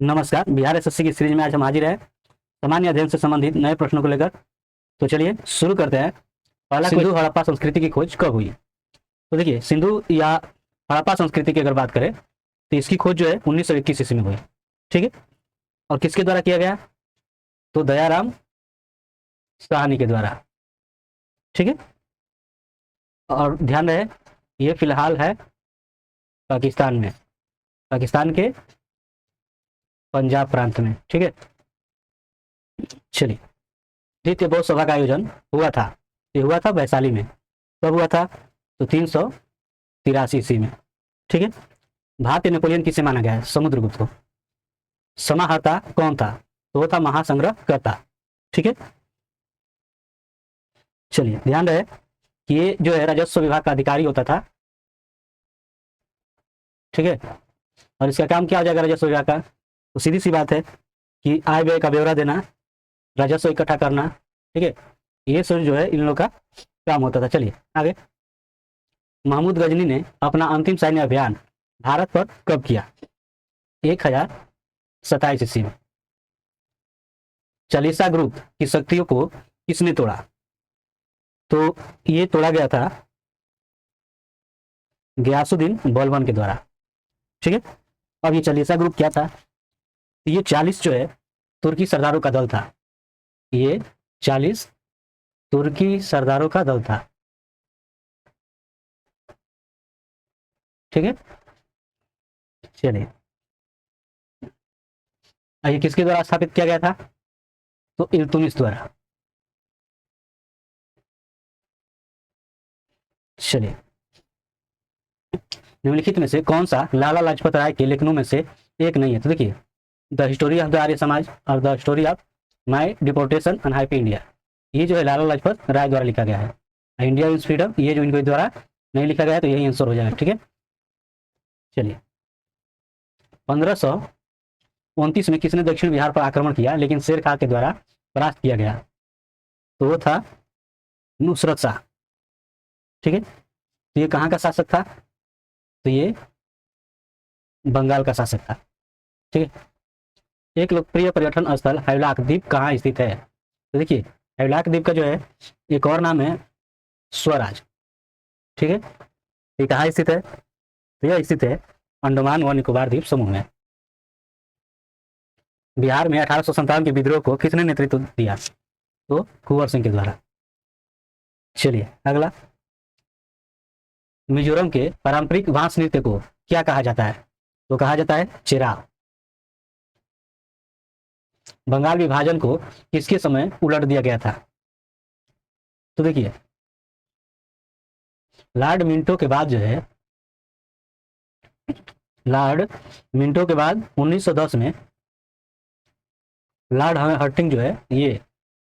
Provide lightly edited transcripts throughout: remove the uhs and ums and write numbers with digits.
नमस्कार। बिहार एसएससी की सीरीज में आज हम हाजिर हैं सामान्य अध्ययन से संबंधित नए प्रश्नों को लेकर। तो चलिए शुरू करते हैं। पहला, सिंधु हड़प्पा संस्कृति की खोज कब हुई? तो देखिए, सिंधु या हड़प्पा संस्कृति की अगर बात करें तो इसकी खोज जो है 1921 ईस्वी में हुई। ठीक है। और किसके द्वारा किया गया? तो दयाराम साहनी के द्वारा। ठीक है। और ध्यान रहे, ये फिलहाल है पाकिस्तान में, पाकिस्तान के पंजाब प्रांत में। ठीक है। चलिए, द्वितीय बौद्ध सभा का आयोजन हुआ था, ये हुआ था वैशाली में। कब हुआ था? तो 383 ईस्वी में। ठीक है। भारतीय नेपोलियन किसे माना गया है? समुद्रगुप्त को। समाहर्ता कौन था? तो वो था महासंग्रहकर्ता। ठीक है। चलिए, ध्यान रहे कि ये जो है राजस्व विभाग का अधिकारी होता था। ठीक है। और इसका काम क्या हो जाएगा राजस्व विभाग का? तो सीधी सी बात है कि आय व्यय का ब्यौरा देना, राजस्व इकट्ठा करना। ठीक है। ये सब जो है इन लोगों का काम होता था। चलिए आगे। महमूद गजनी ने अपना अंतिम सैन्य अभियान भारत पर कब किया? 1027 ईस्वी में। चालीसा ग्रुप की शक्तियों को किसने तोड़ा? तो ये तोड़ा गया था गयासुद्दीन बलबन के द्वारा। ठीक है। अब ये चालीसा ग्रुप क्या था? ये 40 जो है तुर्की सरदारों का दल था। ये 40 तुर्की सरदारों का दल था। ठीक है। चलिए, ये किसके द्वारा स्थापित किया गया था? तो इल्तुमिश द्वारा। चलिए, निम्नलिखित में से कौन सा लाला लाजपत राय के लेखनों में से एक नहीं है? तो देखिए, the history of the Arya Samaj और the story of my deportation and happy India, ये जो है लाला लाजपत राय द्वारा लिखा गया है। इंडिया विज फ्रीडम, ये जो इनको द्वारा नहीं लिखा गया है, तो यही आंसर हो जाएगा। ठीक है। चलिए, 1529 में किसने दक्षिण बिहार पर आक्रमण किया लेकिन शेर खां के द्वारा परास्त किया गया? तो वो था नुसरत शाह। ठीक है। तो ये कहाँ का शासक था? तो ये बंगाल का शासक था। ठीक है। एक लोकप्रिय पर्यटन स्थल हैवलॉक द्वीप कहाँ स्थित है? तो देखिए, हैवलॉक द्वीप का जो है एक और नाम है स्वराज। ठीक है। ये कहाँ स्थित है? तो यह स्थित है अंडमान व निकोबार द्वीप समूह में। बिहार में 1857 के विद्रोह को किसने नेतृत्व दिया? तो कुंवर सिंह के द्वारा। चलिए अगला। मिजोरम के पारंपरिक बांस नृत्य को क्या कहा जाता है? तो कहा जाता है चेराव। बंगाल विभाजन को किसके समय उलट दिया गया था? तो देखिए, लॉर्ड मिंटो के बाद जो है, लॉर्ड मिंटो के बाद 1910 में लॉर्ड हर्टिंग जो है ये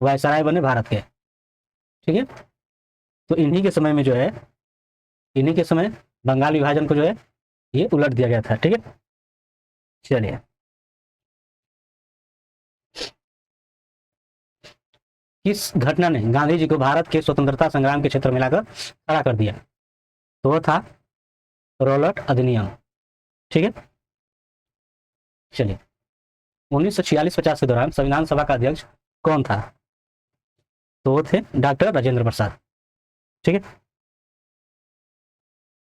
वायसराय बने भारत के। ठीक है। तो इन्हीं के समय में जो है, इन्हीं के समय बंगाल विभाजन को जो है ये उलट दिया गया था। ठीक है। चलिए, किस घटना ने गांधी जी को भारत के स्वतंत्रता संग्राम के क्षेत्र में लाकर खड़ा कर दिया? तो वो था रॉलट अधिनियम। ठीक है। चलिए, 1946-50 के दौरान संविधान सभा का अध्यक्ष कौन था? तो वो थे डॉक्टर राजेंद्र प्रसाद। ठीक है।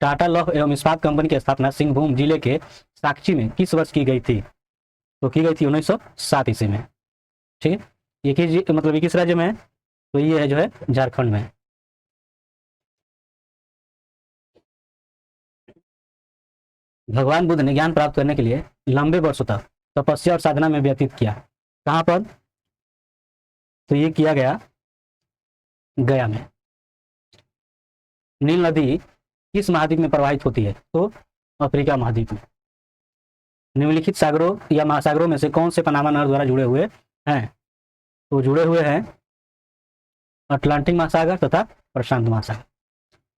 टाटा लौह एवं इस्पात कंपनी की स्थापना सिंहभूम जिले के साकची में किस वर्ष की गई थी? तो की गई थी 1907 ईस्वी में। ठीक है। ये मतलब ये किस राज्य में है? तो ये है जो है झारखंड में। भगवान बुद्ध ने ज्ञान प्राप्त करने के लिए लंबे वर्षों तक तपस्या और साधना में व्यतीत किया। कहाँ पर? तो ये किया गया गया में। नील नदी किस महाद्वीप में प्रवाहित होती है? तो अफ्रीका महाद्वीप में। निम्नलिखित सागरों या महासागरों में से कौन से पनामा नहर द्वारा जुड़े हुए हैं? तो जुड़े हुए हैं अटलांटिक महासागर तथा प्रशांत महासागर।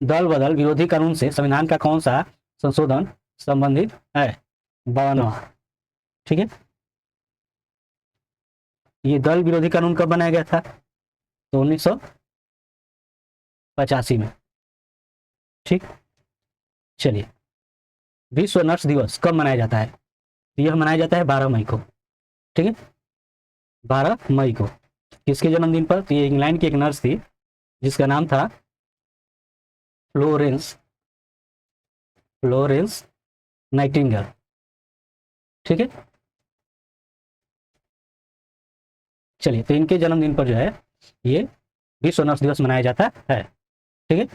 दल बदल विरोधी कानून से संविधान का कौन सा संशोधन संबंधित है? 52वां। ठीक है। ये दल विरोधी कानून कब बनाया गया था? तो 1985 में। ठीक। चलिए, विश्व नर्स दिवस कब मनाया जाता है? यह मनाया जाता है 12 मई को। ठीक है, 12 मई को। किसके जन्मदिन पर? तो ये इंग्लैंड की एक नर्स थी जिसका नाम था फ्लोरेंस फ्लोरेंस नाइटिंगेल। ठीक है, चलिए, तो इनके जन्मदिन पर जो है ये विश्व नर्स दिवस मनाया जाता है। ठीक है,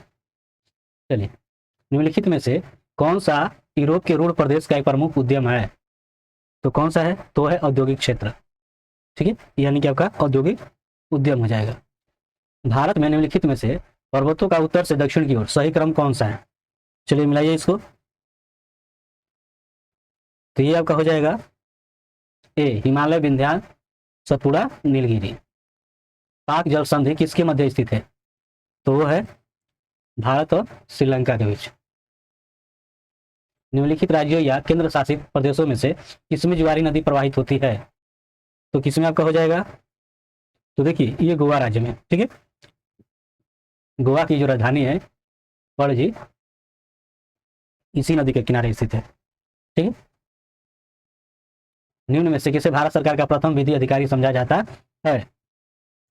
चलिए, निम्नलिखित में से कौन सा यूरोप के रूढ़ प्रदेश का एक प्रमुख उद्यम है? तो कौन सा है? तो है औद्योगिक क्षेत्र। ठीक है, यानी कि आपका औद्योगिक उद्यम हो जाएगा। भारत में निम्नलिखित में से पर्वतों का उत्तर से दक्षिण की ओर सही क्रम कौन सा है? चलिए मिलाइए इसको। तो ये आपका हो जाएगा ए हिमालय, विंध्याचल, सतपुड़ा, नीलगिरी। पाक जल संधि किसके मध्य स्थित है? तो वो है भारत और श्रीलंका के बीच। निम्नलिखित राज्यों या केंद्र शासित प्रदेशों में से किसमें ज्वारी नदी प्रवाहित होती है? तो किसमें आपका हो जाएगा? तो देखिए, ये गोवा राज्य में। ठीक है, गोवा की जो राजधानी है पणजी इसी नदी के किनारे स्थित है। ठीक है, निम्न में से किसे भारत सरकार का प्रथम विधि अधिकारी समझा जाता है?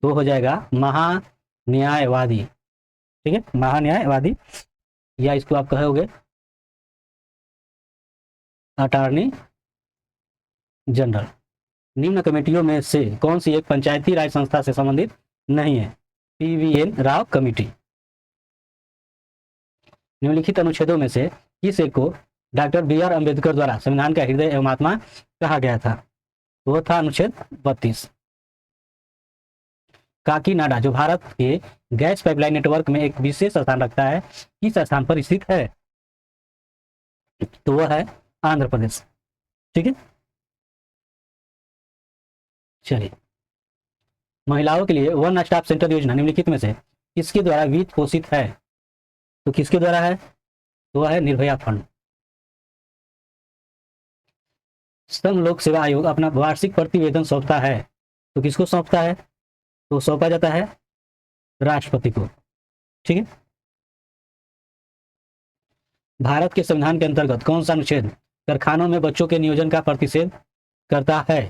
तो हो जाएगा महान्यायवादी। ठीक है, महान्यायवादी, या इसको आप कहोगे अटॉर्नी जनरल। निम्न कमेटियों में से कौन सी एक पंचायती राज संस्था से संबंधित नहीं है? PVN Rao committee. निम्नलिखित अनुच्छेदों में से किस एक को डॉक्टर बी.आर. अम्बेडकर द्वारा संविधान का हृदय एवं आत्मा कहा गया था? वो था अनुच्छेद 32। काकीनाडा जो भारत के गैस पाइपलाइन नेटवर्क में एक विशेष स्थान रखता है, किस स्थान पर स्थित है? तो वह है आंध्र प्रदेश। ठीक है, चलिए, महिलाओं के लिए वन स्टॉप सेंटर योजना निम्नलिखित में से किसके द्वारा वित्त पोषित है? तो किसके द्वारा है? तो वह है निर्भया फंड। संघ लोक सेवा आयोग अपना वार्षिक प्रतिवेदन सौंपता है, तो किसको सौंपता है? तो सौंपा जाता है राष्ट्रपति को। ठीक है, भारत के संविधान के अंतर्गत कौन सा अनुच्छेद कारखानों में बच्चों के नियोजन का प्रतिषेध करता है?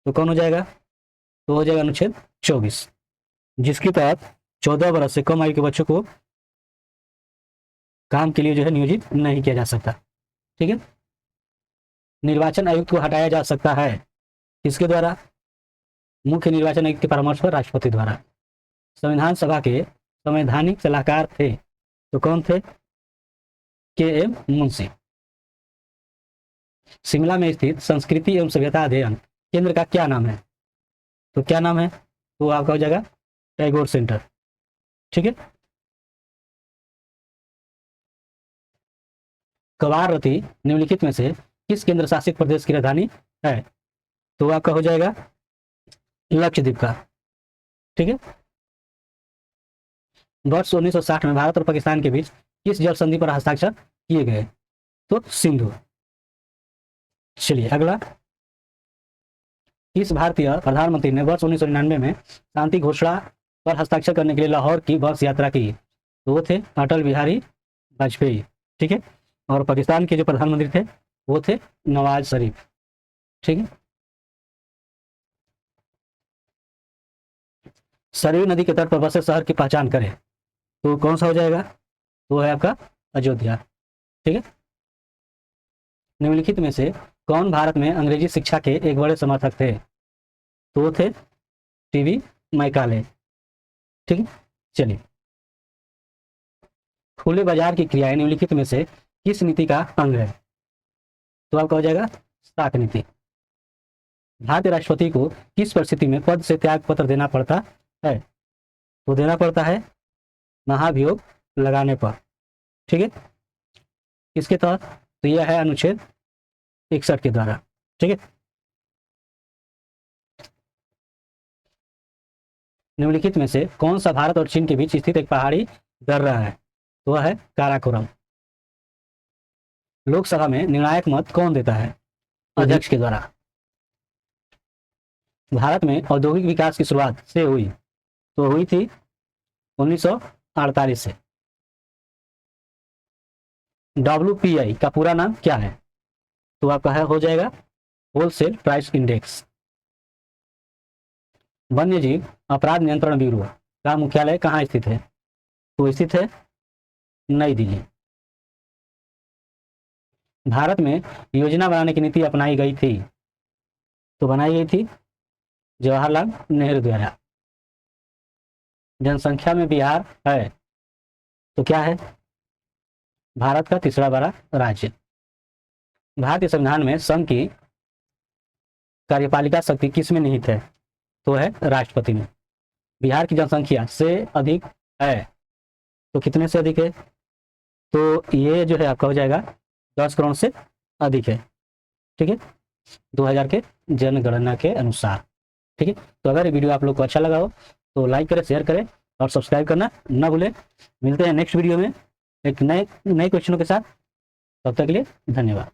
तो कौन हो जाएगा? तो हो जाएगा अनुच्छेद 24, जिसके तहत 14 वर्ष से कम आयु के बच्चों को काम के लिए जो है नियोजित नहीं किया जा सकता। ठीक है, निर्वाचन आयुक्त को हटाया जा सकता है किसके द्वारा? मुख्य निर्वाचन आयुक्त के परामर्श पर राष्ट्रपति द्वारा। संविधान सभा के संवैधानिक सलाहकार थे, तो कौन थे? के.एम. मुंशी। शिमला में स्थित संस्कृति एवं सभ्यता अध्ययन केंद्र का क्या नाम है? तो क्या नाम है? तो आपका हो जाएगा टैगोर सेंटर। ठीक है, कवारती निम्नलिखित में से किस केंद्र शासित प्रदेश की राजधानी है? तो आपका हो जाएगा लक्षद्वीप का। ठीक है, वर्ष 1960 में भारत और पाकिस्तान के बीच किस जल संधि पर हस्ताक्षर किए गए? तो सिंधु। चलिए अगला, किस भारतीय प्रधानमंत्री ने वर्ष 1999 में शांति घोषणा पर हस्ताक्षर करने के लिए लाहौर की बस यात्रा की? तो वो थे अटल बिहारी वाजपेयी। ठीक है, और पाकिस्तान के जो प्रधानमंत्री थे वो थे नवाज शरीफ। ठीक है, सरयू नदी के तट पर बसे शहर की पहचान करें, तो कौन सा हो जाएगा? तो है आपका अयोध्या। ठीक है, निम्नलिखित में से कौन भारत में अंग्रेजी शिक्षा के एक बड़े समर्थक थे? तो वो थे टीवी मैकाले। ठीक है, चलिए, खुले बाजार की क्रियाएं निम्नलिखित में से किस नीति का अंग है? तो आपका हो जाएगा साख नीति। भारतीय राष्ट्रपति को किस परिस्थिति में पद से त्याग पत्र देना पड़ता है? तो देना पड़ता है महाभियोग लगाने पर। ठीक है, इसके तहत तो यह है अनुच्छेद 61 के द्वारा। ठीक है, निम्नलिखित में से कौन सा भारत और चीन के बीच स्थित एक पहाड़ी दर्रा है? तो वह है काराकोरम। लोकसभा में निर्णायक मत कौन देता है? अध्यक्ष के द्वारा। भारत में औद्योगिक विकास की शुरुआत से हुई, तो हुई थी 1948 से। WPI का पूरा नाम क्या है? तो आपका है हो जाएगा होलसेल प्राइस इंडेक्स। वन्य जीव अपराध नियंत्रण ब्यूरो का मुख्यालय कहाँ स्थित है? तो स्थित है नई दिल्ली। भारत में योजना बनाने की नीति अपनाई गई थी, तो बनाई गई थी जवाहरलाल नेहरू द्वारा। जनसंख्या में बिहार है तो क्या है? भारत का तीसरा बड़ा राज्य। भारतीय संविधान में संघ की कार्यपालिका शक्ति किस में निहित है? तो है राष्ट्रपति में। बिहार की जनसंख्या से अधिक है तो कितने से अधिक है? तो ये जो है आपका हो जाएगा 10 करोड़ से अधिक है। ठीक है, 2000 के जनगणना के अनुसार। ठीक है, तो अगर ये वीडियो आप लोग को अच्छा लगा हो तो लाइक करें, शेयर करें और सब्सक्राइब करना ना भूलें। मिलते हैं नेक्स्ट वीडियो में एक नए क्वेश्चनों के साथ। तब तक के लिए धन्यवाद।